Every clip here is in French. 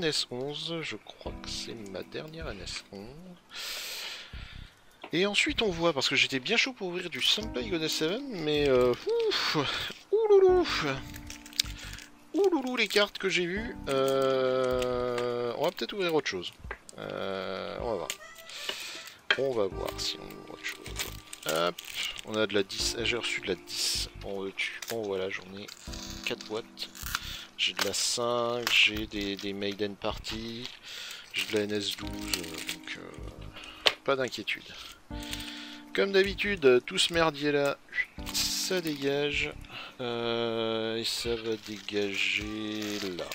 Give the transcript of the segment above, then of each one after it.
NS11, je crois que c'est ma dernière NS11. Et ensuite on voit, parce que j'étais bien chaud pour ouvrir du Senpai Goddess 7, mais ouf, ouloulou, ouloulou les cartes que j'ai vues, on va peut-être ouvrir autre chose. On va voir. On va voir si on ouvre autre chose. Hop, on a de la 10, j'ai reçu de la 10 en dessus. Bon voilà, j'en ai 4 boîtes. J'ai de la 5, j'ai des Maiden Party, j'ai de la NS12, donc pas d'inquiétude. Comme d'habitude, tout ce merdier là, ça dégage. Et ça va dégager là.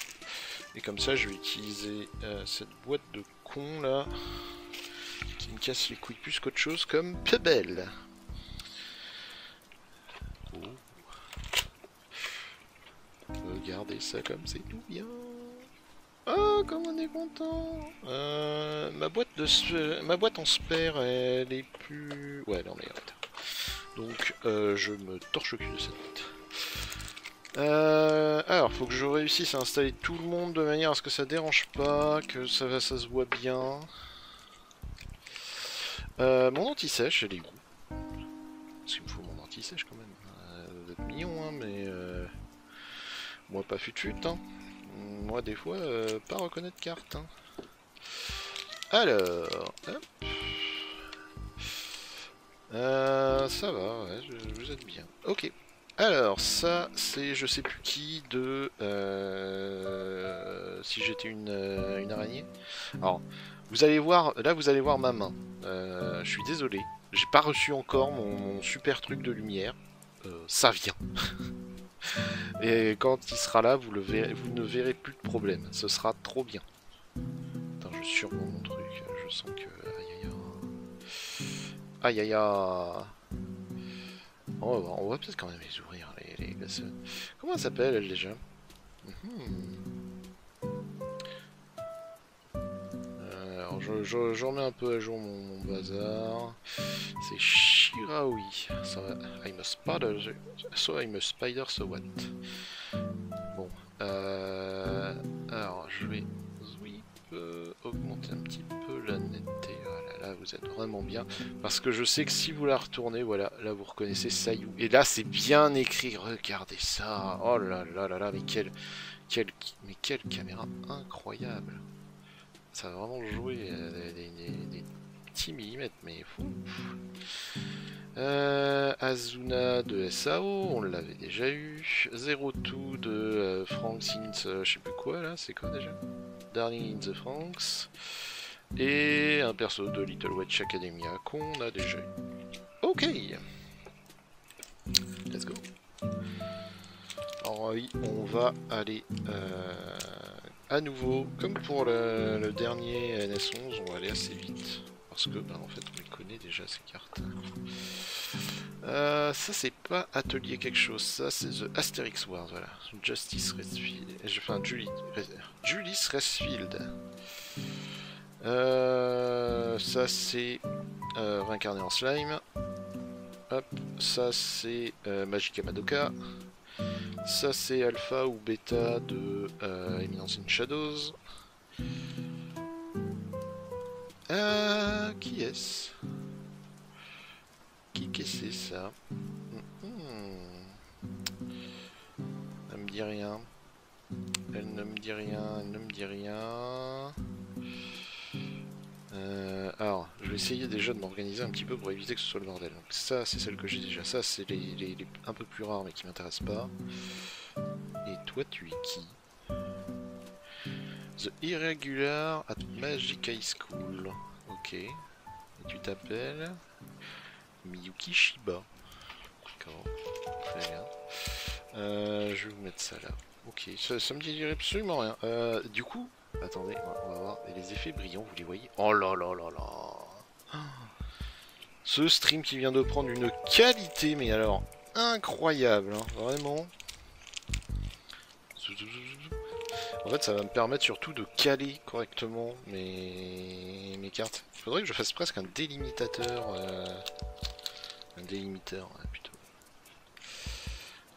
Et comme ça, je vais utiliser cette boîte de con là, qui me casse les couilles plus qu'autre chose, comme Pebble. Oh. Regardez ça comme c'est tout bien. Oh, comme on est content. Ma boîte en spare, elle est plus... Ouais, non mais arrête. Donc, je me torche le cul de cette boîte. Alors, faut que je réussisse à installer tout le monde de manière à ce que ça dérange pas, que ça se voit bien. Mon anti-sèche, elle est où? Parce qu'il me faut mon anti-sèche quand même. Vous êtes mignon, hein, mais... moi, pas fut-fut, hein. Moi, des fois, pas reconnaître carte, hein. Alors, hop. Ça va, ouais, vous êtes bien. Ok. Alors, ça, c'est je sais plus qui de... si j'étais une araignée. Alors, vous allez voir, là vous allez voir ma main. Je suis désolé, j'ai pas reçu encore mon super truc de lumière. Ça vient. Et quand il sera là, vous ne verrez plus de problème. Ce sera trop bien. Attends, je survole mon truc. Je sens que... Aïe aïe aïe. On va peut-être quand même les ouvrir, les comment elle s'appelle, elle, déjà? Alors, je remets un peu à jour mon bazar. C'est Shiraoi. I'm a spider, so I'm a spider, so what? Bon. Alors, je vais augmenter un petit peu la netteté. Voilà, là, vous êtes vraiment bien. Parce que je sais que si vous la retournez, voilà, là, vous reconnaissez Sayu. Et là, c'est bien écrit. Regardez ça. Oh là là là là, mais quelle caméra incroyable. Ça va vraiment jouer des petits millimètres, mais fou. Azuna de SAO, on l'avait déjà eu. 02 de Frank Since, je sais plus quoi là, c'est quoi déjà? Darling in the Franks. Et un perso de Little Witch Academia qu'on a déjà eu. Ok, let's go. Alors oui, on va aller à nouveau, comme pour le dernier NS11, on va aller assez vite. Parce que, en fait, on les connaît déjà ces cartes. Ça, c'est pas Atelier quelque chose, ça, c'est The Asterix Wars, voilà. Justice Restfield. Enfin, Julius Restfield. Ça, c'est réincarné en slime. Hop, ça, c'est Magica Madoka. Ça, c'est Alpha ou Beta de Eminence in Shadows. Qui est-ce? Qui que c'est ça? Elle me dit rien. Elle ne me dit rien, elle ne me dit rien. Alors, je vais essayer déjà de m'organiser un petit peu pour éviter que ce soit le bordel. Donc ça, c'est celle que j'ai déjà. Ça, c'est les un peu plus rares mais qui m'intéressent pas. Et toi, tu es qui? The Irregular at Magic High School. Ok. Et tu t'appelles Miyuki Shiba. D'accord. Très bien. Je vais vous mettre ça là. Ok. Ça me dit absolument rien. Du coup, attendez, on va voir. Et les effets brillants, vous les voyez? Oh là là là là. Ce stream qui vient de prendre une qualité, mais alors incroyable, hein, vraiment. En fait, ça va me permettre surtout de caler correctement mes cartes. Il faudrait que je fasse presque un délimitateur. Un délimiteur, ouais, plutôt.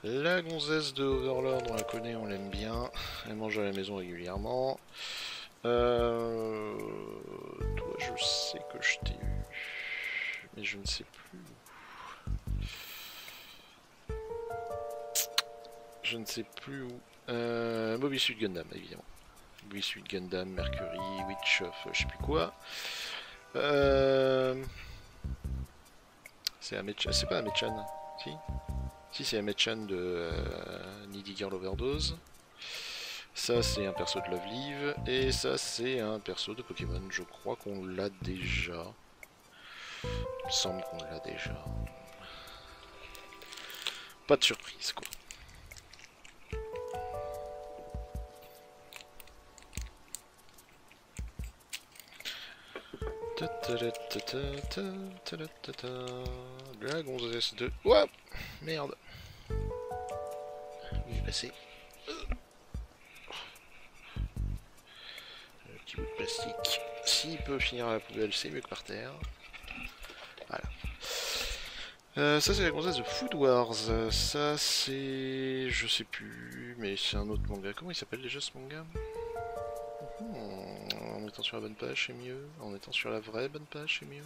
La gonzesse de Overlord, on la connaît, on l'aime bien. Elle mange à la maison régulièrement. Euh... Toi, je sais que je t'ai eu. Mais je ne sais plus où. Je ne sais plus où. Mobile Suit Gundam, évidemment. Mobile Suit Gundam, Mercury, Witch of je sais plus quoi. C'est pas Amechan, si? Si, c'est Amechan de Needy Girl Overdose. Ça, c'est un perso de Love Live. Et ça, c'est un perso de Pokémon. Je crois qu'on l'a déjà. Il me semble qu'on l'a déjà. Pas de surprise, quoi. La gonzesse de... Ouah, merde. Il est passé. Un petit bout de plastique. S'il peut finir à la poubelle, c'est mieux que par terre. Voilà. Ça c'est la gonzesse de Food Wars. Ça c'est... Je sais plus, mais c'est un autre manga. Comment il s'appelle déjà ce manga? En étant sur la bonne page, c'est mieux. En étant sur la vraie bonne page, c'est mieux.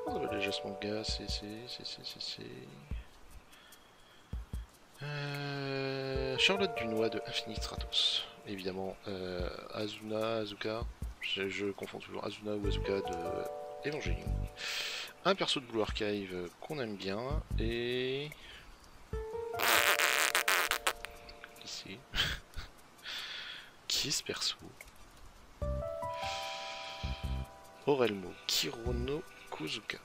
Comment ça s'appelle déjà ce manga? Charlotte Dunois de Infinite Stratos. Évidemment, Azuka. Je confonds toujours Azuna ou Azuka de Evangelion. Un perso de Blue Archive qu'on aime bien. Et... Ici. Qui est ce perso? Orelmo Kirono Kuzuka.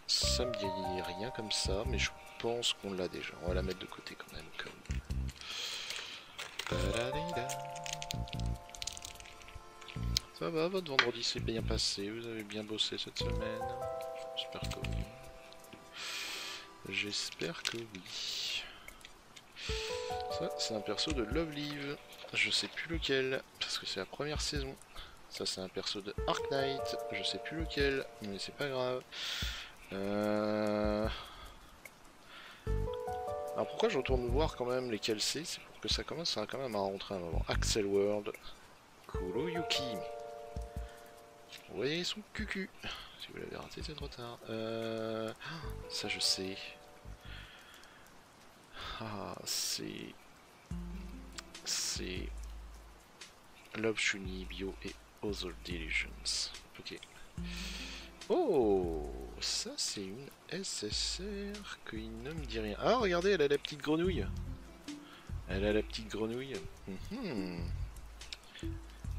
Ça me dit rien comme ça, mais je pense qu'on l'a déjà. On va la mettre de côté quand même. Ça va, votre vendredi s'est bien passé, vous avez bien bossé cette semaine? J'espère que oui. J'espère que oui. Ça, c'est un perso de Love Live. Je sais plus lequel, parce que c'est la première saison. Ça, c'est un perso de Arc Knight. Je sais plus lequel, mais c'est pas grave. Alors pourquoi je retourne voir quand même lesquels c'est? C'est pour que ça commence quand même à rentrer un moment. Axel World. Kuroyuki. Vous voyez son cucu. Si vous l'avez raté, c'est trop tard. Ça je sais. Ah, c'est... Love Shuni, Bio et Other Delusions. Ok. Oh, ça c'est une SSR qui ne me dit rien. Ah, regardez, elle a la petite grenouille. Elle a la petite grenouille.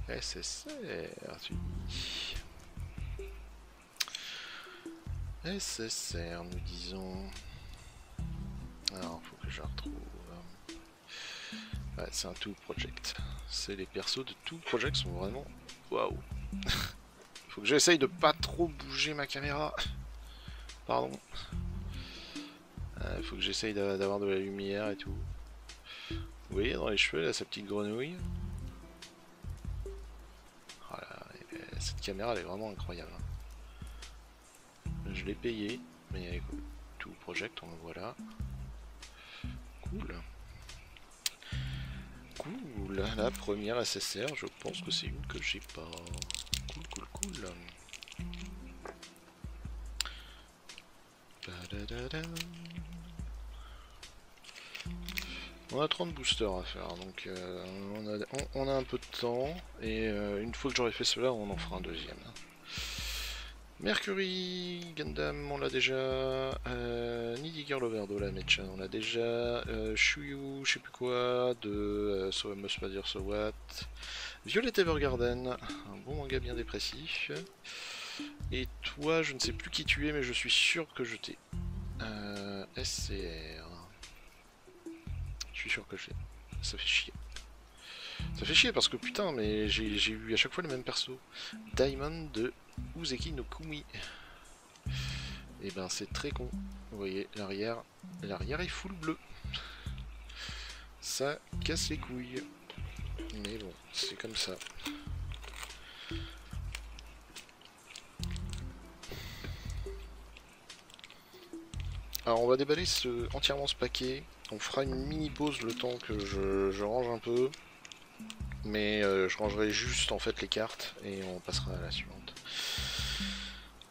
SSR, tu dis. SSR, nous disons. Alors, faut que je la retrouve. Ouais, c'est un Tool Project. C'est les persos de Tool Project sont vraiment... Waouh. Faut que j'essaye de pas trop bouger ma caméra. Pardon. Faut que j'essaye d'avoir de la lumière et tout. Vous voyez dans les cheveux là, sa petite grenouille. Voilà, cette caméra elle est vraiment incroyable. Je l'ai payée, mais écoute, Tool Project, on le voit là. Cool. Cool, la première SSR, je pense que c'est une que j'ai pas. Cool. On a 30 boosters à faire, donc on a un peu de temps, et une fois que j'aurai fait cela, on en fera un deuxième. Mercury, Gundam, on l'a déjà. Needy Girl Overdose, la Mechan, on l'a déjà. Shuyu, je sais plus quoi, de So I Must Pas Dire So What. Violet Evergarden, un bon manga bien dépressif. Et toi, je ne sais plus qui tu es, mais je suis sûr que je t'ai. SCR. Je suis sûr que je l'ai. Ça fait chier. Ça fait chier parce que putain, mais j'ai eu à chaque fois le même perso. Diamond de Uzeki no Kumi. Et ben c'est très con. Vous voyez, l'arrière est full bleu. Ça casse les couilles. Mais bon, c'est comme ça. Alors on va déballer entièrement ce paquet. On fera une mini pause le temps que je range un peu. Mais je rangerai juste en fait les cartes et on passera à la suivante.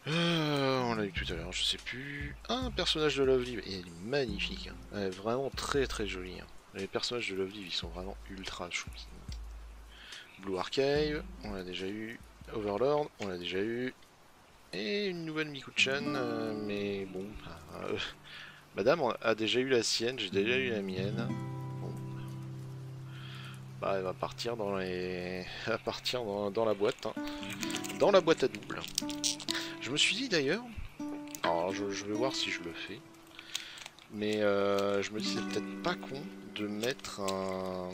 On l'a eu tout à l'heure, je sais plus. Un personnage de Love Live, et elle est magnifique. Hein. Elle est vraiment très très jolie. Hein. Les personnages de Love Live, ils sont vraiment ultra chouettes. Blue Archive, on l'a déjà eu. Overlord, on l'a déjà eu. Et une nouvelle Miku-chan, mais bon, madame a déjà eu la sienne, j'ai déjà eu la mienne. Bon. Bah, elle va partir dans les, elle va partir dans la boîte, hein. Dans la boîte à double. Je me suis dit d'ailleurs, alors je vais voir si je le fais, mais je me dis c'est peut-être pas con de mettre un,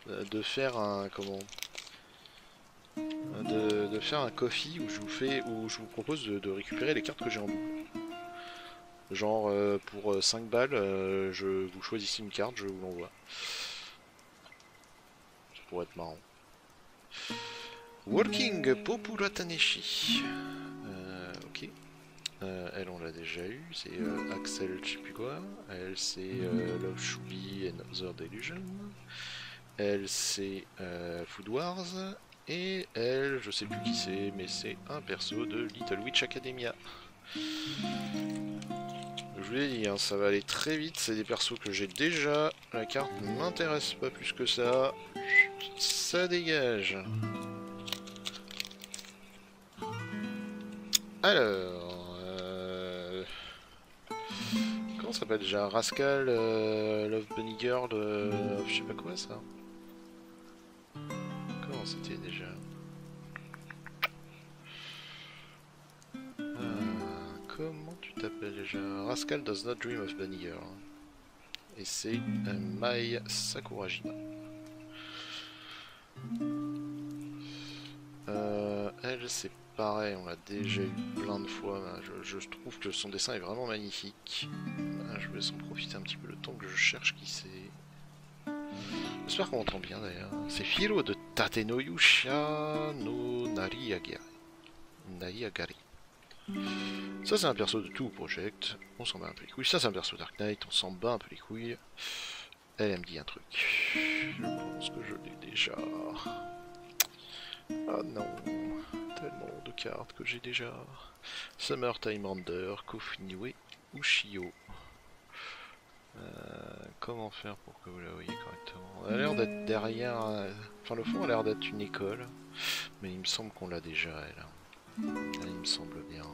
de faire un comment, de faire un coffee où je vous propose de récupérer les cartes que j'ai en double. Genre pour 5 balles, je vous choisissez une carte, je vous l'envoie. Ça pourrait être marrant. Walking Popura Taneshi. Ok. Elle on l'a déjà eu, c'est Axel je sais plus quoi. Elle c'est Love Shubi and Other Delusion. Elle c'est Food Wars. Et elle, je sais plus qui c'est, mais c'est un perso de Little Witch Academia. Je vous l'ai dit, hein, ça va aller très vite, c'est des persos que j'ai déjà. La carte ne m'intéresse pas plus que ça. Ça dégage. Alors... comment ça s'appelle déjà? Rascal, Love Bunny Girl, je sais pas quoi ça. Comment c'était déjà? Comment tu t'appelles déjà? Rascal Does Not Dream of Bunny Girl. Et c'est Mai Sakurajima. Elle c'est pareil, on l'a déjà eu plein de fois. Je trouve que son dessin est vraiment magnifique. Je vais en profiter un petit peu le temps que je cherche qui c'est. J'espère qu'on entend bien d'ailleurs. C'est Firo de Tatenoyusha no Nariagari. Ça c'est un perso de tout Project, on s'en bat un peu les couilles. Ça c'est un perso Dark Knight, on s'en bat un peu les couilles. Elle me dit un truc. Je pense que je l'ai déjà. Ah non, tellement de cartes que j'ai déjà. Summertime Render, Kofniwe, Ushio. Comment faire pour que vous la voyez correctement? Elle a l'air d'être derrière... Enfin le fond a l'air d'être une école. Mais il me semble qu'on l'a déjà elle. Il me semble bien.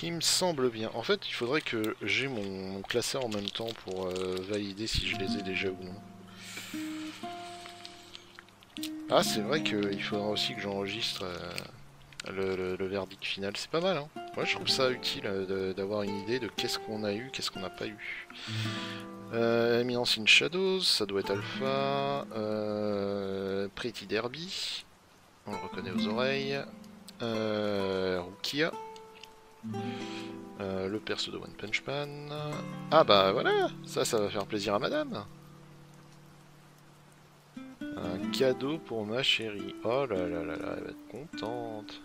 Il me semble bien. En fait il faudrait que j'ai mon classeur en même temps pour valider si je les ai déjà ou non. Ah c'est vrai qu'il faudra aussi que j'enregistre le verdict final. C'est pas mal hein. Moi je trouve ça utile d'avoir une idée de qu'est-ce qu'on a eu, qu'est-ce qu'on n'a pas eu. Eminence in Shadows, ça doit être Alpha. Pretty Derby, on le reconnaît aux oreilles. Rukia. Le perso de One Punch Man. Ah bah voilà, ça va faire plaisir à madame. Un cadeau pour ma chérie. Oh là là là là, elle va être contente.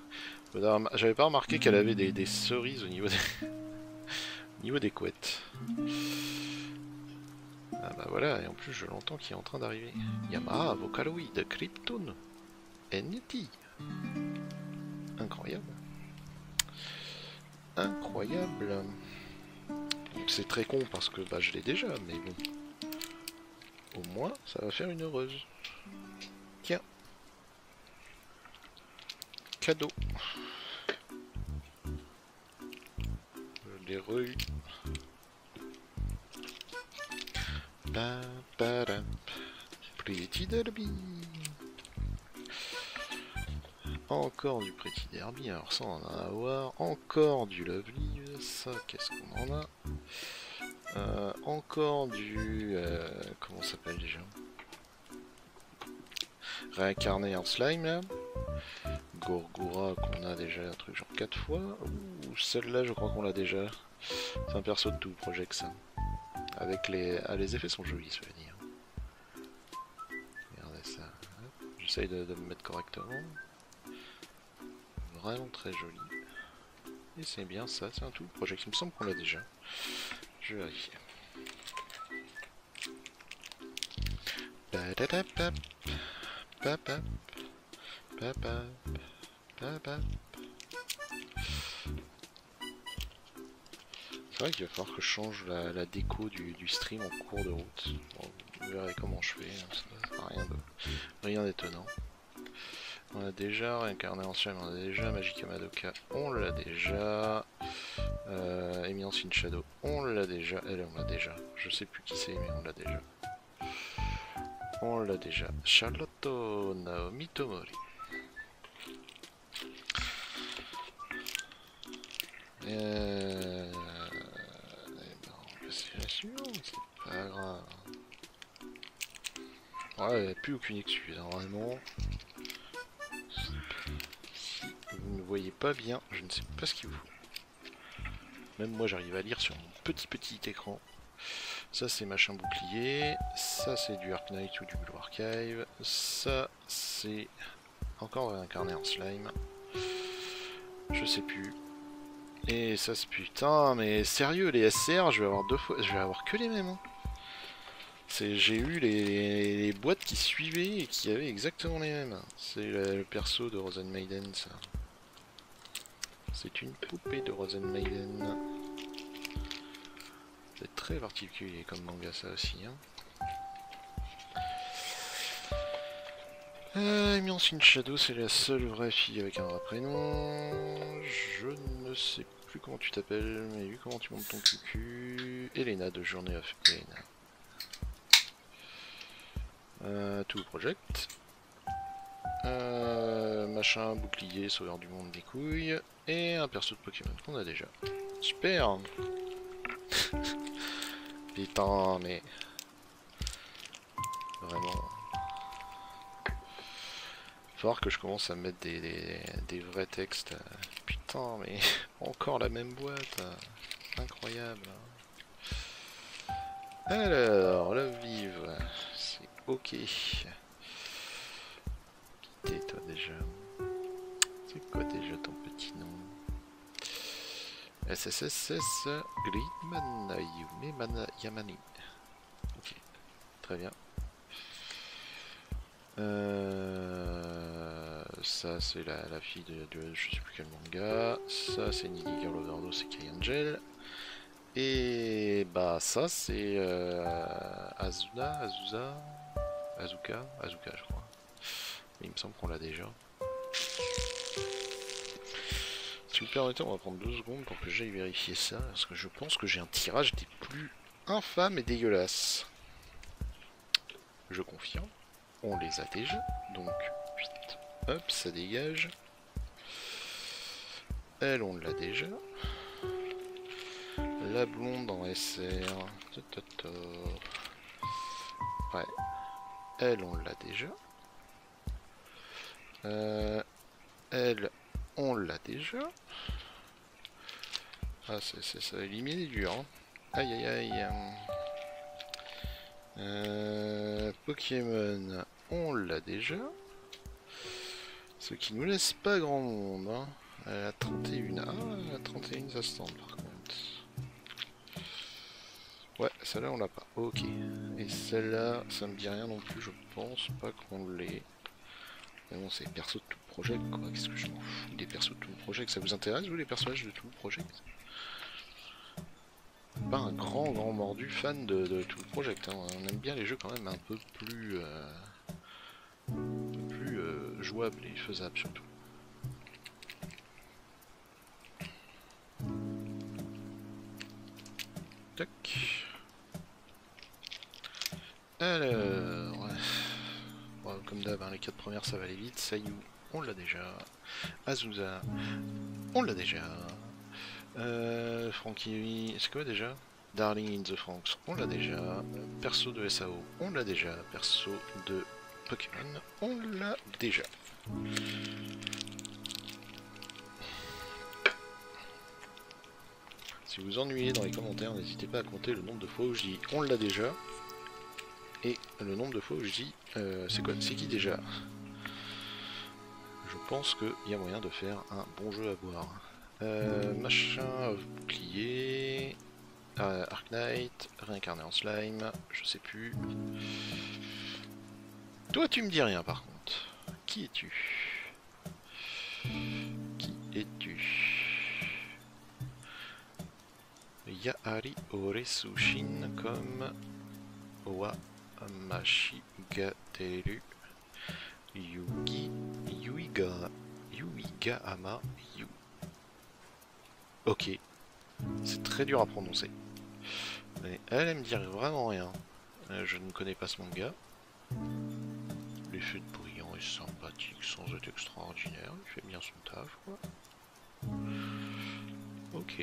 J'avais pas remarqué qu'elle avait des cerises au niveau des couettes. Ah bah voilà, et en plus je l'entends qui est en train d'arriver. Yamaha Vocaloid Krypton NT. Incroyable. Incroyable. C'est très con parce que bah, je l'ai déjà, mais bon. Au moins, ça va faire une heureuse. Tiens. Cadeau. Je l'ai re-eu. Pretty Derby. Encore du Pretty Derby, alors ça on en a à voir. Encore du Love Live, ça qu'est-ce qu'on en a? Encore du... comment ça s'appelle déjà? Réincarné en slime là. Gorgora qu'on a déjà un truc genre 4 fois. Ouh, celle-là je crois qu'on l'a déjà. C'est un perso de tout Project ça. Avec les... Ah les effets sont jolis cela dire. Regardez ça. J'essaye de me mettre correctement. Vraiment très joli. Et c'est bien ça, c'est un tout Project. Il me semble qu'on l'a déjà. Je vérifie. Patapap, papap, papap, papap. C'est vrai qu'il va falloir que je change la déco du stream en cours de route. Bon, vous verrez comment je fais, hein, ça sera rien d'étonnant. On a déjà réincarné en Slime, on a déjà Magica Madoka, on l'a déjà. Eminence in Shadow, on l'a déjà. Elle, on l'a déjà. Je sais plus qui c'est, mais on l'a déjà. On l'a déjà. Charlotte Naomi Tomori. Ben, on va passer la suivante, c'est pas grave. Ouais, il n'y a plus aucune excuse, hein, vraiment. Si vous ne voyez pas bien, je ne sais pas ce qu'il vous faut. Même moi, j'arrive à lire sur mon petit écran. Ça, c'est machin bouclier. Ça, c'est du Arc Knight ou du Blue Archive. Ça, c'est encore incarné en slime. Je sais plus. Et ça, c'est putain, mais sérieux, les SCR, je vais avoir deux fois, je vais avoir que les mêmes. Hein. J'ai eu les boîtes qui suivaient et qui avaient exactement les mêmes. C'est le perso de Rosen Maiden, ça. C'est une poupée de Rosen Maiden. C'est très particulier comme manga, ça aussi. Hein. Eminence in Shadow, c'est la seule vraie fille avec un vrai prénom. Je ne sais plus comment tu t'appelles, mais vu comment tu montes ton cucu. Elena de Journey of Elena. Tout project. Machin, bouclier, sauveur du monde des couilles. Et un perso de Pokémon qu'on a déjà. Super. Putain, mais... Vraiment... Il va falloir que je commence à mettre des vrais textes. Putain, mais encore la même boîte. Incroyable. Alors, la vive, c'est ok. Qui t'es toi déjà? C'est quoi déjà ton petit nom? SSSS Gridman Yume Yamani. Ok, très bien. Ça c'est la fille de je sais plus quel manga. Ça c'est Needy Girl Overdose, c'est Kai Angel. Et bah ça c'est Azuka je crois. Mais il me semble qu'on l'a déjà. Si vous permettez, on va prendre 2 secondes pour que j'aille vérifier ça, parce que je pense que j'ai un tirage des plus infâmes et dégueulasses. Je confirme. On les a déjà, donc vite, hop, ça dégage. Elle, on l'a déjà. La blonde en SR. Ouais. Elle, on l'a déjà. Elle, on l'a déjà. Ah, ça va éliminer dur. Hein. Aïe aïe aïe. Pokémon, on l'a déjà. Ce qui nous laisse pas grand monde. Hein. Elle a 31. Ah, elle a 31, ça se tente par contre. Ouais, celle-là on l'a pas. Ok. Et celle-là, ça me dit rien non plus, je pense pas qu'on l'ait. Mais bon, c'est perso de tout le projet, quoi. Qu'est-ce que je m'en fous des persos de tout le projet? Ça vous intéresse, vous, les personnages de tout le projet? Pas un grand mordu fan de tout le projet. Hein. On aime bien les jeux quand même un peu plus, jouables et faisables surtout. Tac. Alors, bon, comme d'hab, hein, les 4 premières ça va aller vite. Sayu, on l'a déjà. Azusa, on l'a déjà. Frankie, c'est quoi déjà? Darling in the Franxx, on l'a déjà. Perso de SAO, on l'a déjà. Perso de Pokémon, on l'a déjà. Si vous vous ennuyez dans les commentaires, n'hésitez pas à compter le nombre de fois où je dis on l'a déjà. Et le nombre de fois où je dis c'est quoi? C'est qui déjà? Je pense qu'il y a moyen de faire un bon jeu à boire. Machin, bouclier, Arc Knight, réincarné en slime, je sais plus. Toi, tu me dis rien par contre. Qui es-tu? Qui es-tu? Yaari ore sushin comme wa mashi ga teru yuiga ama yu. Ok, c'est très dur à prononcer. Mais elle me dit vraiment rien. Je ne connais pas ce manga. L'effet de brillant est sympathique sans être extraordinaire. Il fait bien son taf, quoi. Ok.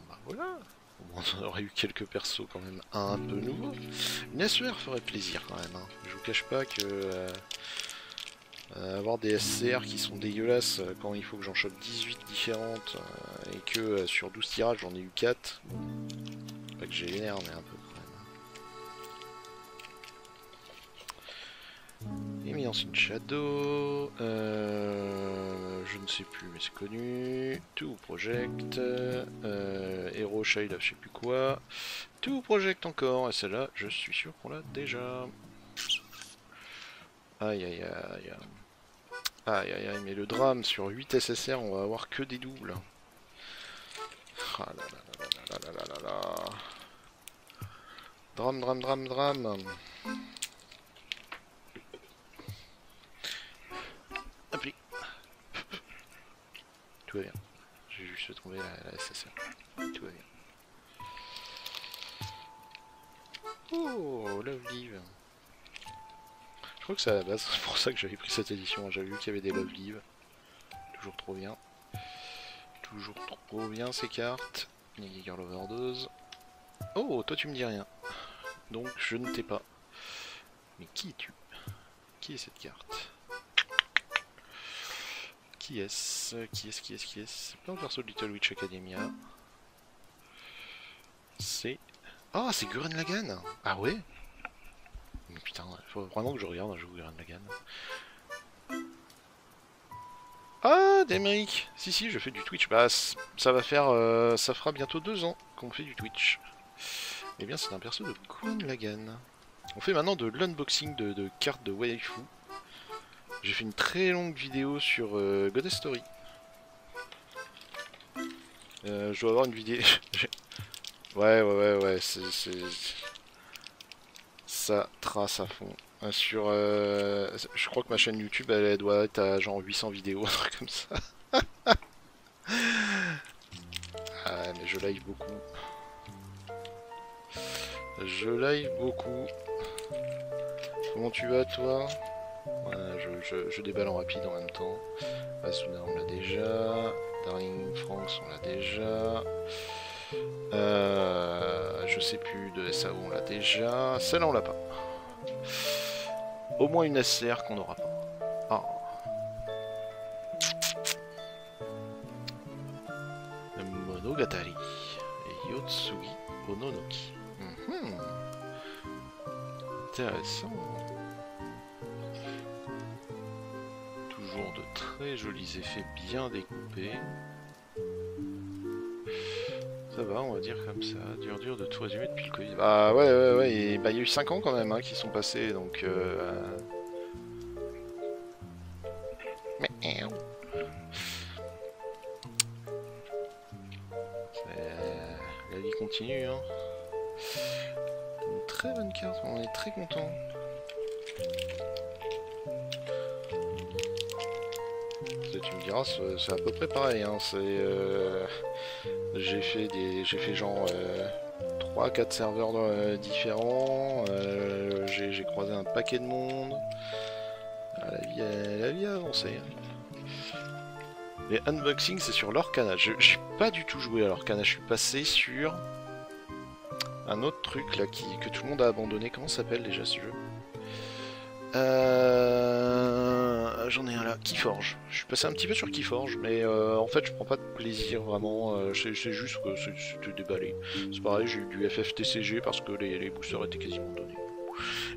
Bah voilà. Au moins on aurait eu quelques persos quand même un peu nouveaux. Une SER ferait plaisir quand même. Hein. Je vous cache pas que avoir des SCR qui sont dégueulasses quand il faut que j'en chope 18 différentes et que sur 12 tirages j'en ai eu 4. Pas que j'ai les nerfs mais un peu quand même. Éminence in Shadow, je ne sais plus mais c'est connu. Two Project, Hero Child, je sais plus quoi. Two Project encore, et celle-là je suis sûr qu'on l'a déjà. Aïe aïe aïe. Aïe aïe aïe, mais le drame sur 8 SSR, on va avoir que des doubles. Ah là là là là là là là là. Drame, drame, drame, drame. Appli. Tout va bien. J'ai juste trouvé la SSR. Tout va bien. Oh, Love Live. Je crois que c'est à la base, c'est pour ça que j'avais pris cette édition. J'avais vu qu'il y avait des Love Live. Toujours trop bien. Toujours trop bien ces cartes. Nigga Girl Overdose. Oh, toi tu me dis rien. Donc je ne t'ai pas. Mais qui es-tu? Qui est cette carte? Qui est-ce? Qui est-ce? Qui est-ce? Qui est-ce? C'est pas un perso de Little Witch Academia. C'est... Ah, c'est Gurren Lagann. Ah ouais? Mais putain, il faut vraiment que je regarde un jeu Gurren Lagann. Ah, Demric. Si, si, je fais du Twitch. Bah, ça va faire... ça fera bientôt 2 ans qu'on fait du Twitch. Eh bien, c'est un perso de Gurren Lagann. On fait maintenant de l'unboxing de cartes de waifu. J'ai fait une très longue vidéo sur Goddess Story. Je dois avoir une vidéo... ouais, c'est... Ça trace à fond. Sur... je crois que ma chaîne YouTube, elle doit être à genre 800 vidéos, un truc comme ça. Ah, mais je live beaucoup. Je live beaucoup. Comment tu vas, toi? Voilà, je déballe en rapide en même temps. Asuna, on l'a déjà. Darling Franks, on l'a déjà. Je sais plus de SAO, on l'a déjà. Celle-là, on l'a pas. Au moins une SCR qu'on n'aura pas. Ah. Monogatari et Yotsugi Ononoki. Intéressant. Toujours de très jolis effets bien découpés. Ça va, on va dire comme ça. Dur de tout résumer depuis le Covid. Bah ouais, et, bah, il y a eu 5 ans quand même hein, qui sont passés, donc... La vie continue, hein. Une très bonne carte, on est très content. Tu me diras, c'est à peu près pareil, hein. J'ai fait genre 3-4 serveurs différents, j'ai croisé un paquet de monde. Ah, la vie a avancé. Hein. Les unboxings, c'est sur l'Orcana. J'ai pas du tout joué à l'Orcana, je suis passé sur un autre truc là que tout le monde a abandonné. Comment s'appelle déjà ce jeu? J'en ai un là, Keyforge. Je suis passé un petit peu sur Keyforge, mais en fait je prends pas de plaisir vraiment, c'est juste que c'était déballé. C'est pareil, j'ai eu du FFTCG parce que les boosters étaient quasiment donnés.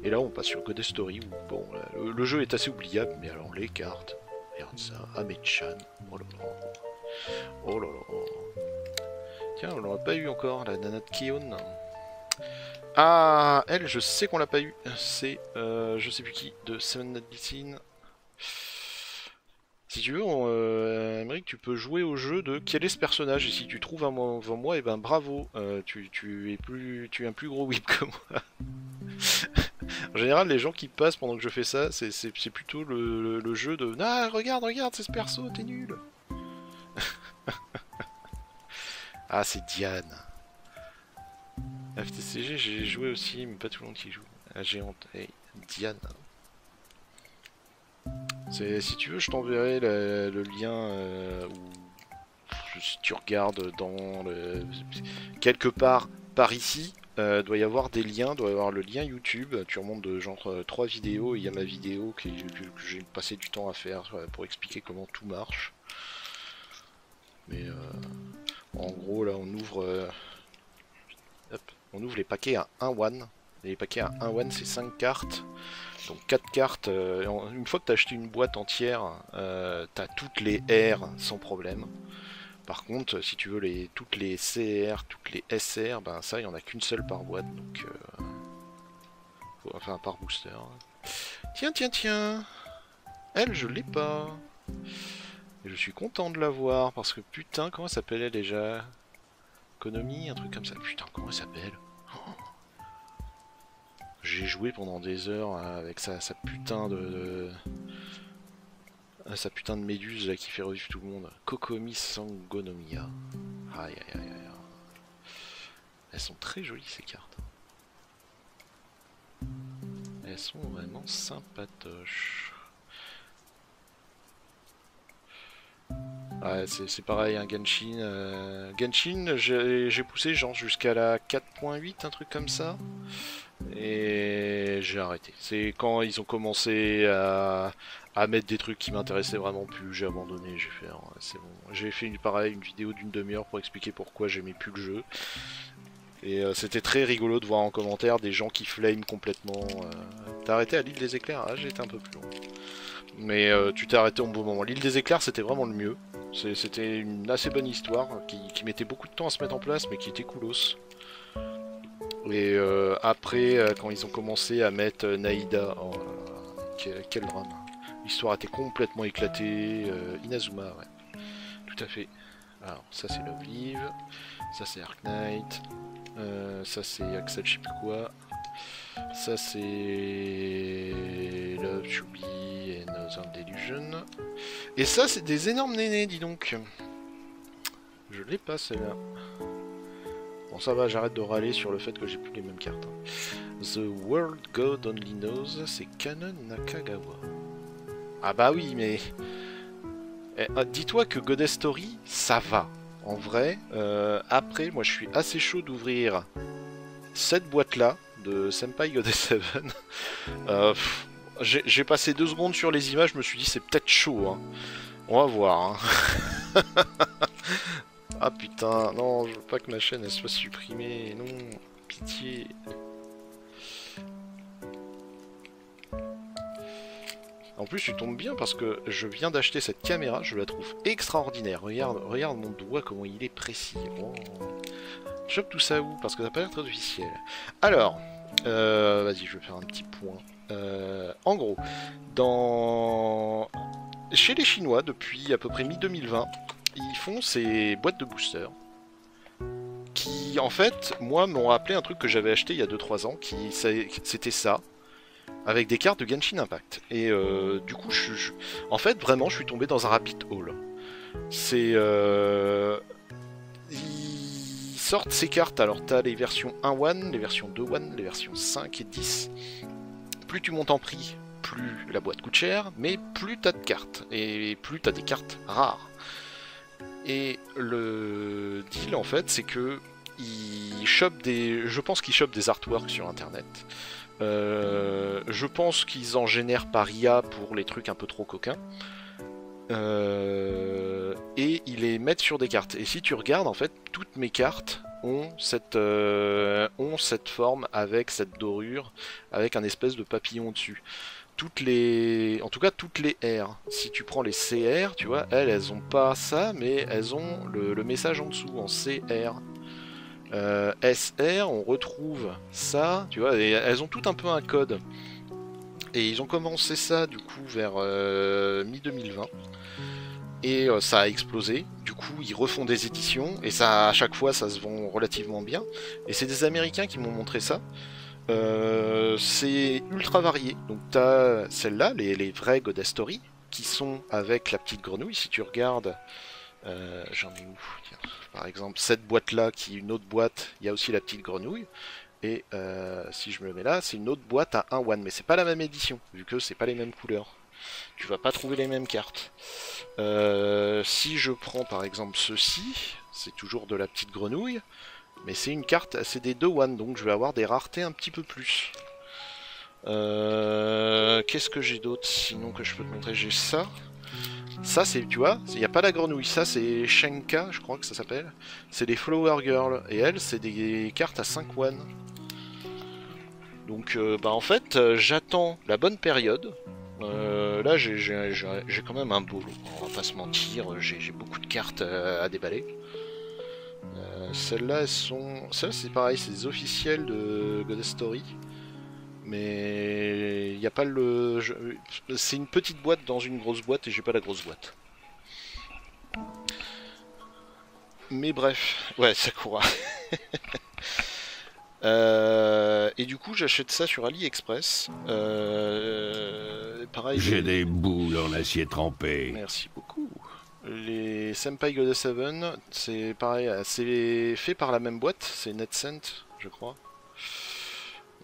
Et là on passe sur Goddess Story où bon, le jeu est assez oubliable, mais alors les cartes, regarde ça, Ame-chan, oh là là, oh là là. Tiens, on l'aurait pas eu encore, la nana de Kion. Ah, elle, je sais qu'on l'a pas eu. C'est, je sais plus qui, de Seven Nights Missing. Si tu veux, Aymeric, tu peux jouer au jeu de quel est ce personnage. Et si tu trouves un avant moi, et ben bravo. Tu es un plus gros whip que moi. En général, les gens qui passent pendant que je fais ça, c'est plutôt le jeu de ah, regarde, c'est ce perso, t'es nul. Ah, c'est Diane. FTCG, j'ai joué aussi, mais pas tout le monde qui joue. La géante, hey, Diane. Si tu veux, je t'enverrai le lien où si tu regardes quelque part par ici, doit y avoir des liens, doit y avoir le lien YouTube. Tu remontes de genre 3 vidéos, et il y a ma vidéo que j'ai passé du temps à faire pour expliquer comment tout marche. Mais en gros, là, on ouvre les paquets à 1 one. Les paquets à 1 one, c'est 5 cartes. Donc 4 cartes, une fois que tu as acheté une boîte entière, tu as toutes les R sans problème. Par contre, si tu veux toutes les CR, toutes les SR, ben ça, il n'y en a qu'une seule par boîte, donc enfin par booster. Tiens, elle, je l'ai pas. Et je suis content de l'avoir, parce que putain, comment elle s'appelait déjà? Konami, un truc comme ça. Putain, comment elle s'appelle? J'ai joué pendant des heures avec sa putain sa putain de méduse là qui fait revivre tout le monde. Kokomi Sangonomiya. Aïe aïe aïe aïe. Elles sont très jolies ces cartes. Elles sont vraiment sympatoches. Ouais, c'est pareil, un Genshin. Genshin, j'ai poussé genre jusqu'à la 4.8, un truc comme ça. Et j'ai arrêté. C'est quand ils ont commencé à mettre des trucs qui m'intéressaient vraiment plus, j'ai abandonné, j'ai fait, c'est bon. J'ai fait une vidéo d'une demi-heure pour expliquer pourquoi j'aimais plus le jeu. Et c'était très rigolo de voir en commentaire des gens qui flame complètement. T'as arrêté à l'île des éclairs? Ah, j'ai été un peu plus long. Mais tu t'es arrêté au bon moment. L'île des éclairs, c'était vraiment le mieux. C'était une assez bonne histoire qui mettait beaucoup de temps à se mettre en place, mais qui était coolos. Et après, quand ils ont commencé à mettre Naïda, oh là là, quel drame. L'histoire était complètement éclatée. Inazuma, ouais. Tout à fait. Alors, ça c'est Love Live, ça c'est Ark Knight, ça c'est Axel je sais plus quoi, ça c'est Love Shubi et Northern Delusion. Et ça c'est des énormes nénés, dis donc. Je l'ai pas celle-là. Bon ça va, j'arrête de râler sur le fait que j'ai plus les mêmes cartes. The World God Only Knows, c'est Kanon Nakagawa. Ah bah oui, mais... dis-toi que Goddess Story, ça va. En vrai, après, moi je suis assez chaud d'ouvrir cette boîte-là de Senpai Goddess 7. J'ai passé 2 secondes sur les images, je me suis dit c'est peut-être chaud. Hein. On va voir. Hein. Ah putain, non, je veux pas que ma chaîne elle soit supprimée. Non, pitié. En plus, tu tombes bien parce que je viens d'acheter cette caméra, je la trouve extraordinaire. Regarde mon doigt, comment il est précis. Oh. Je chope tout ça où? Parce que ça n'a pas l'air très officiel. Alors, vas-y, je vais faire un petit point. En gros, chez les Chinois, depuis à peu près mi-2020, ils font ces boîtes de boosters. Qui, en fait, moi, m'ont rappelé un truc que j'avais acheté il y a 2-3 ans. C'était ça. Avec des cartes de Genshin Impact. Et du coup, en fait, vraiment, je suis tombé dans un rabbit hole. C'est... Ils sortent ces cartes, alors t'as les versions 1-1, les versions 2-1, les versions 5 et 10. Plus tu montes en prix, plus la boîte coûte cher, mais plus t'as de cartes. Et plus t'as des cartes rares. Et le deal, en fait, c'est que je pense qu'ils chopent des artworks sur internet. Je pense qu'ils en génèrent par IA pour les trucs un peu trop coquins. Et ils les mettent sur des cartes. Et si tu regardes, en fait, toutes mes cartes ont cette forme avec cette dorure, avec un espèce de papillon dessus. En tout cas toutes les R. Si tu prends les CR, tu vois, elles ont pas ça, mais elles ont le message en dessous, en CR. SR, on retrouve ça, tu vois, et elles ont toutes un peu un code. Et ils ont commencé ça du coup vers mi-2020. Et ça a explosé. Du coup, ils refont des éditions et ça, à chaque fois, ça se vend relativement bien. Et c'est des Américains qui m'ont montré ça. C'est ultra varié. Donc t'as celles-là, les vraies Goddess Story, qui sont avec la petite grenouille. Si tu regardes, j'en ai où? Tiens, par exemple, cette boîte-là, qui est une autre boîte, il y a aussi la petite grenouille. Et si je me le mets là, c'est une autre boîte à 1 one, mais c'est pas la même édition, vu que c'est pas les mêmes couleurs. Tu vas pas trouver les mêmes cartes. Si je prends par exemple ceci, c'est toujours de la petite grenouille, mais c'est une carte, c'est des 2 one, donc je vais avoir des raretés un petit peu plus. Qu'est-ce que j'ai d'autre sinon que je peux te montrer? J'ai ça. Ça, c'est, tu vois, il n'y a pas la grenouille. Ça, c'est Shenka, je crois que ça s'appelle. C'est des Flower Girl. Et elles, c'est des cartes à 5 one. Donc, bah en fait, j'attends la bonne période. Là, j'ai quand même un beau lot. On va pas se mentir, j'ai beaucoup de cartes à déballer. Celles-là, elles sont... Celles-là, c'est pareil, c'est des officiels de Goddess Story. Mais il n'y a pas le... C'est une petite boîte dans une grosse boîte et j'ai pas la grosse boîte. Mais bref, ouais, Sakura. Et du coup, j'achète ça sur AliExpress. Pareil. J'ai des boules en acier trempé. Merci beaucoup. Les Senpai Goddess 7, c'est pareil, c'est fait par la même boîte, c'est NetCent, je crois.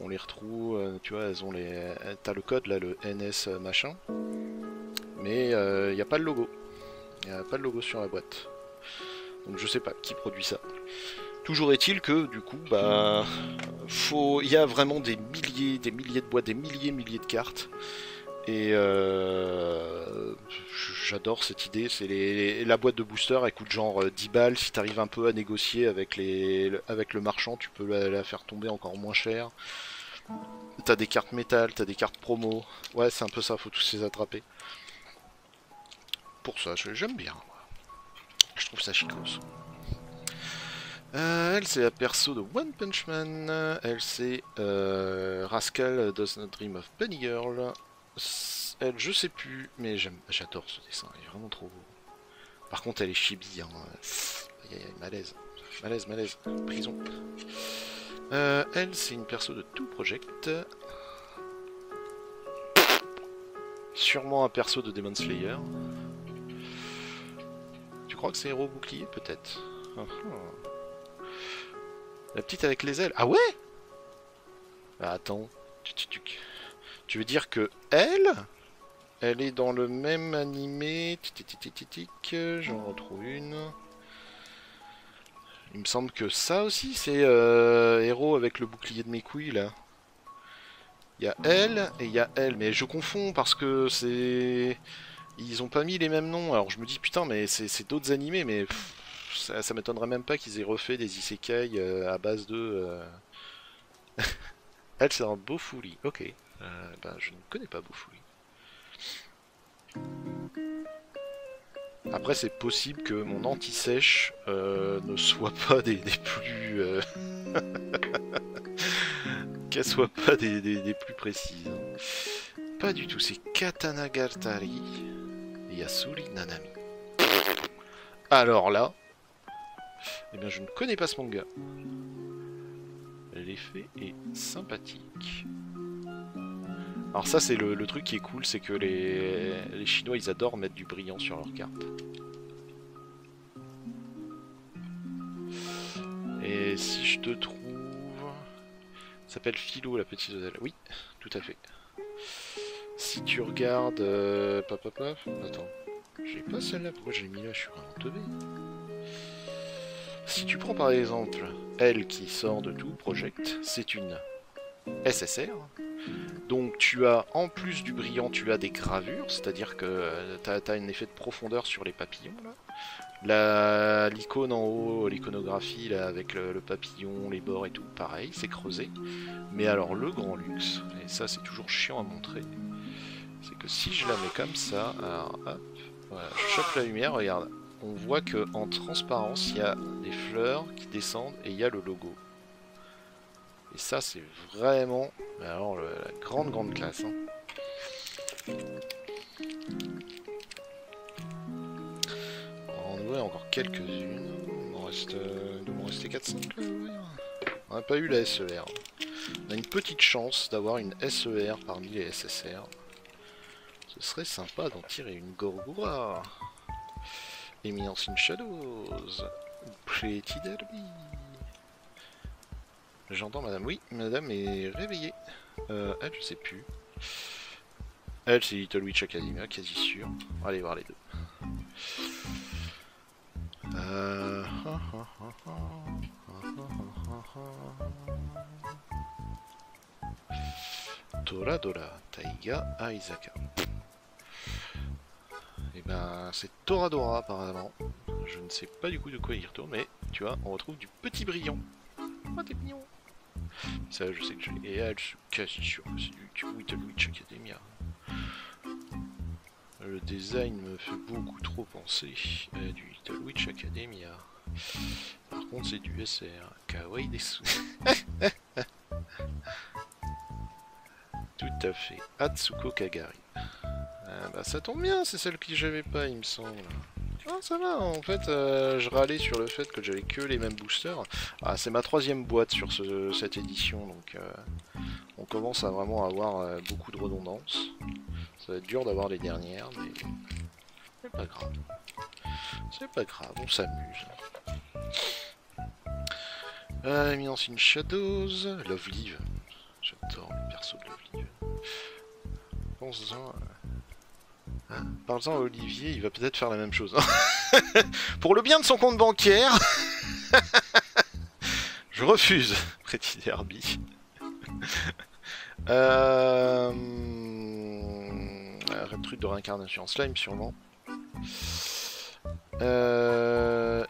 On les retrouve, tu vois, elles ont les. T'as le code là, le NS machin. Mais il n'y a pas le logo. Il n'y a pas le logo sur la boîte. Donc je sais pas qui produit ça. Toujours est-il que du coup, bah, il y a vraiment des milliers de boîtes, des milliers de cartes. Et j'adore cette idée. C'est la boîte de booster, elle coûte genre 10 balles. Si t'arrives un peu à négocier avec le marchand, tu peux la faire tomber encore moins cher. T'as des cartes métal, t'as des cartes promo. Ouais, c'est un peu ça, faut tous les attraper. Pour ça, j'aime bien. Je trouve ça chicos. Elle, c'est la perso de One Punch Man. Elle, c'est Rascal Does Not Dream of Penny Girl. Elle, je sais plus, mais j'adore ce dessin, il est vraiment trop beau. Par contre, elle est chibi, hein. Aïe, aïe, malaise. Malaise. Prison. Elle, c'est une perso de Two Project. Sûrement un perso de Demon Slayer. Tu crois que c'est héros bouclier? Peut-être. La petite avec les ailes. Ah ouais? Ah, attends. Tu veux dire que elle est dans le même animé. J'en retrouve une. Il me semble que ça aussi, c'est héros avec le bouclier de mes couilles là. Il y a elle et il y a elle. Mais je confonds parce que c'est... Ils ont pas mis les mêmes noms. Alors je me dis putain, mais c'est d'autres animés, mais ça m'étonnerait même pas qu'ils aient refait des isekai à base de... Elle, c'est un Bofuri. Ok. Ben, je ne connais pas Bofuri. Après, c'est possible que mon anti-sèche ne soit pas des plus... qu'elle soit pas des plus précises. Pas du tout, c'est Katana Gartari et Yasuri Nanami. Alors là, eh bien je ne connais pas ce manga. L'effet est sympathique. Alors ça c'est le truc qui est cool, c'est que les Chinois ils adorent mettre du brillant sur leurs cartes. Et si je te trouve... Ça s'appelle Philo la petite Odelle. Oui, tout à fait. Si tu regardes... Attends. J'ai pas celle-là, pourquoi j'ai mis là? Je suis vraiment teubé. Si tu prends par exemple elle qui sort de tout Project, c'est une SSR. Donc tu as, en plus du brillant, tu as des gravures, c'est-à-dire que tu as un effet de profondeur sur les papillons là. L'icône en haut, l'iconographie là avec le papillon, les bords et tout, pareil, c'est creusé. Mais alors le grand luxe, et ça c'est toujours chiant à montrer, c'est que si je la mets comme ça, alors hop, voilà, je chope la lumière, regarde, on voit que en transparence, il y a des fleurs qui descendent et il y a le logo. Et ça, c'est vraiment alors, la grande classe. Hein. On va en ouvrir encore quelques-unes. Il doit m'en rester 4-5 là, oui. On n'a pas eu la SER. On a une petite chance d'avoir une SER parmi les SSR. Ce serait sympa d'en tirer une Gorgora. Eminence in Shadows. Pretty Derby. J'entends madame. Oui, madame est réveillée. Elle, je sais plus. Elle, c'est Little Witch Academia, quasi sûr. On va aller voir les deux. Toradora, Taiga, Aizaka. Et ben, c'est Toradora apparemment. Je ne sais pas du coup de quoi il retourne, mais tu vois, on retrouve du petit brillant. Oh, t'es mignon. Ça, je sais que j'ai. Et elle, je suis quasi sûr que c'est du Little Witch Academia. Le design me fait beaucoup trop penser à du Little Witch Academia. Par contre, c'est du SR. Kawaii Desu. Tout à fait. Atsuko Kagari. Ah, bah ça tombe bien, c'est celle que j'avais pas, il me semble. Ah, ça va, en fait, je râlais sur le fait que j'avais que les mêmes boosters. Ah, c'est ma 3e boîte sur cette édition, donc on commence à vraiment avoir beaucoup de redondance. Ça va être dur d'avoir les dernières, mais c'est pas grave. C'est pas grave, on s'amuse. Eminence in Shadows, Love Live. J'adore le perso de Love Live. Pense-en. Parle-en à Olivier, il va peut-être faire la même chose. Pour le bien de son compte bancaire, je refuse. Pretty Derby. Un truc de réincarnation en slime, sûrement.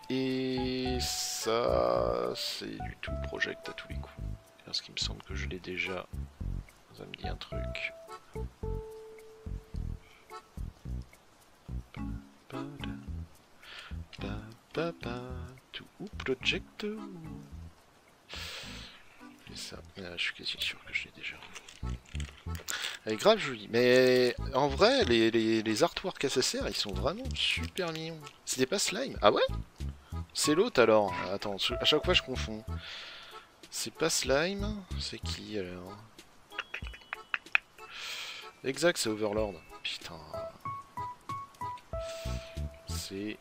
Et ça, c'est du tout project à tous les coups. Parce qu'il me semble que je l'ai déjà. Ça me dit un truc. Tout project. C'est ça. Je suis quasi sûr que je l'ai déjà. Elle est grave jolie. Mais en vrai, les artworks SSR, ils sont vraiment super mignons. C'était pas Slime? Ah ouais? C'est l'autre alors. Attends, à chaque fois je confonds. C'est pas Slime? C'est qui alors? Exact, c'est Overlord. Putain. C'est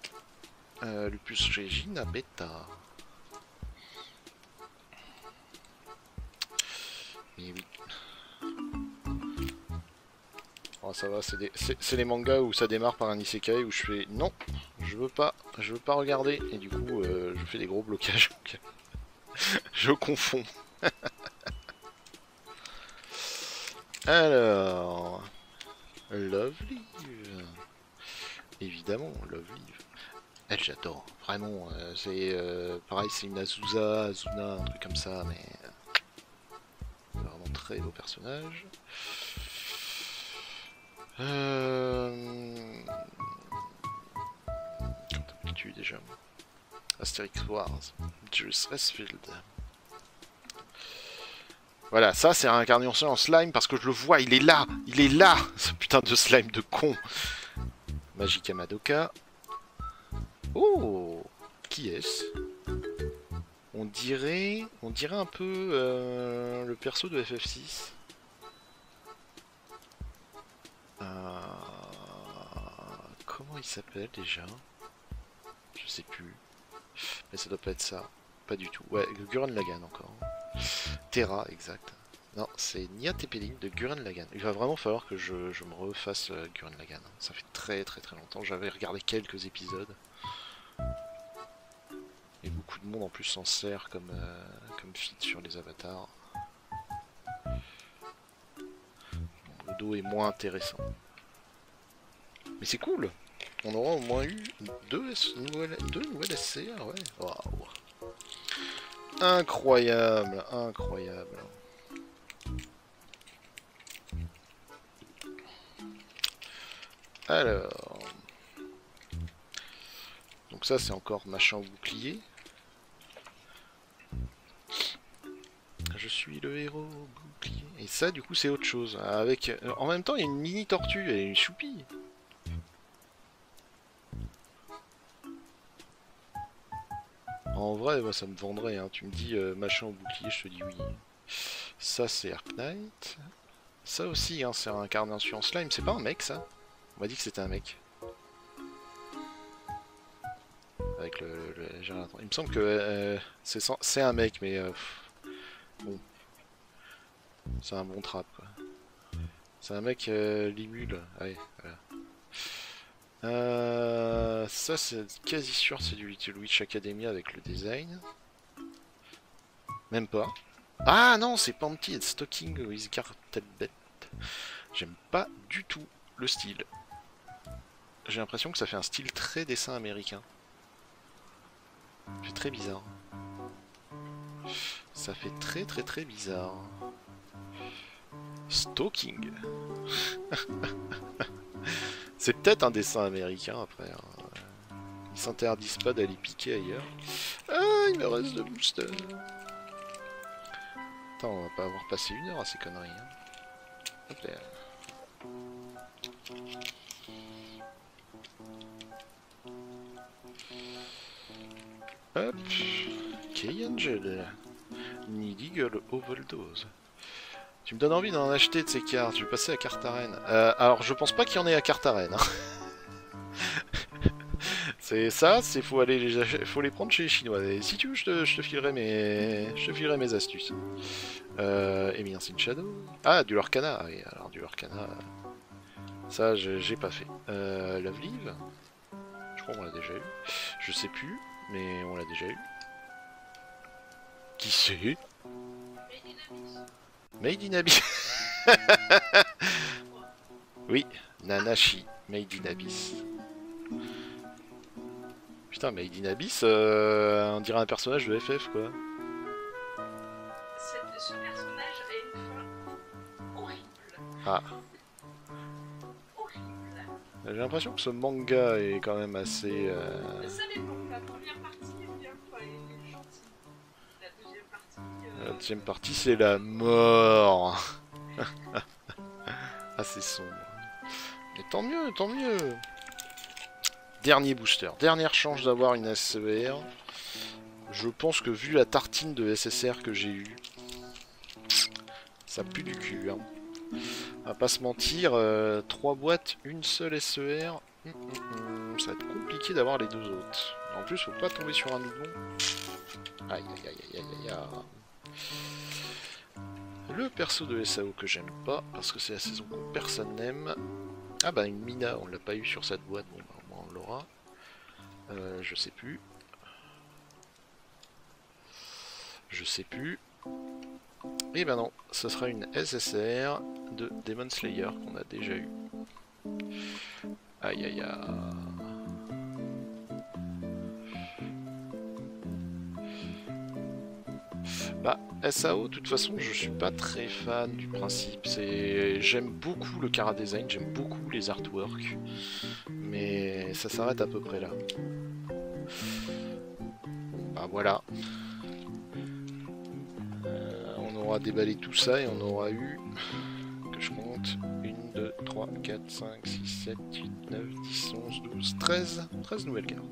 Lupus Regina Beta. Et oui. Oh, ça va, c'est les mangas où ça démarre par un isekai où je fais non, je veux pas regarder. Et du coup, je fais des gros blocages. Je confonds. Alors, Love Live. Évidemment, Love Live. Elle, j'adore. Vraiment, c'est pareil, c'est une Azuna, un truc comme ça, mais vraiment très beau personnage. Quand t'as déjà Asterix Wars, Jules Resfield. Voilà, ça c'est un carnivore en slime parce que je le vois, il est là, ce putain de slime de con. Magica Madoka. Oh, qui est-ce? On dirait un peu le perso de FF6. Comment il s'appelle déjà? Je sais plus. Mais ça doit pas être ça. Pas du tout. Ouais, Gurren Lagann encore. Terra, exact. Non, c'est Nia Tepeling de Gurren Lagann. Il va vraiment falloir que je me refasse Gurren Lagann. Ça fait très longtemps. J'avais regardé quelques épisodes. Et beaucoup de monde en plus s'en sert comme feed sur les avatars. Le dos est moins intéressant. Mais c'est cool! On aura au moins eu deux nouvelles SCR, ouais. Waouh! Incroyable, incroyable. Alors, Donc ça c'est encore machin au bouclier. Je suis le héros au bouclier. Et ça du coup c'est autre chose. Avec, en même temps il y a une mini tortue et une choupie. En vrai bah, ça me vendrait, hein. Tu me dis machin au bouclier, je te dis oui. Ça c'est Arc Knight. Ça aussi hein, c'est un incarnation en slime. C'est pas un mec ça? On m'a dit que c'était un mec. Avec le générateur. Il me semble que c'est un mec, mais bon, c'est un bon trap quoi. C'est un mec limule. Allez, voilà. Ça c'est quasi sûr, c'est du Little Witch Academia avec le design. Même pas. Ah non, c'est Panty and Stocking with Cartelbet. J'aime pas du tout le style. J'ai l'impression que ça fait un style très dessin américain. C'est très bizarre. Ça fait très bizarre. Stalking. C'est peut-être un dessin américain après. Hein. Ils s'interdisent pas d'aller piquer ailleurs. Ah, il me reste de booster. Attends, on va pas avoir passé 1 heure à ces conneries. Hein. Hop là. Hop, K-Angel, Need Eagle Overdose. Tu me donnes envie d'en acheter de ces cartes, je vais passer à Cartaren. Alors je pense pas qu'il y en ait à Cartaren. Hein. C'est ça, c'est faut les prendre chez les Chinois. Et si tu veux, je te filerai mes astuces. Eminence in Shadow. Ah, du Lorcana. Ah, oui, alors du Lorcana. Ça, j'ai pas fait. Lovelive. Je crois qu'on l'a déjà eu. Je sais plus. Mais on l'a déjà eu. Qui c'est? Made in Abyss. Oui, Nanashi, Made in Abyss. Putain, Made in Abyss, on dirait un personnage de FF quoi. Ce personnage a une fin horrible. Ah. Horrible. J'ai l'impression que ce manga est quand même assez... Ça dépend. La première partie est bien, elle est gentille. La deuxième partie... La deuxième partie c'est la mort. Ah c'est sombre. Mais tant mieux, tant mieux. Dernier booster, dernière chance d'avoir une SER. Je pense que vu la tartine de SSR que j'ai eu, ça pue du cul. Hein. On va pas se mentir, 3 boîtes, une seule SER, ça va être compliqué d'avoir les 2 autres. En plus, faut pas tomber sur un doublon. Aïe aïe aïe aïe aïe aïe. Le perso de SAO que j'aime pas, parce que c'est la saison que personne n'aime. Ah bah une Mina, on l'a pas eu sur cette boîte, bon bah au moins on l'aura. Je sais plus. Je sais plus. Et ben non, ce sera une SSR de Demon Slayer qu'on a déjà eu. Aïe aïe aïe. Bah, SAO, de toute façon, je suis pas très fan du principe. J'aime beaucoup le Chara Design, j'aime beaucoup les artworks, mais ça s'arrête à peu près là. Bah voilà. On aura déballé tout ça et on aura eu, que je compte, 1, 2, 3, 4, 5, 6, 7, 8, 9, 10, 11, 12, 13 nouvelles cartes.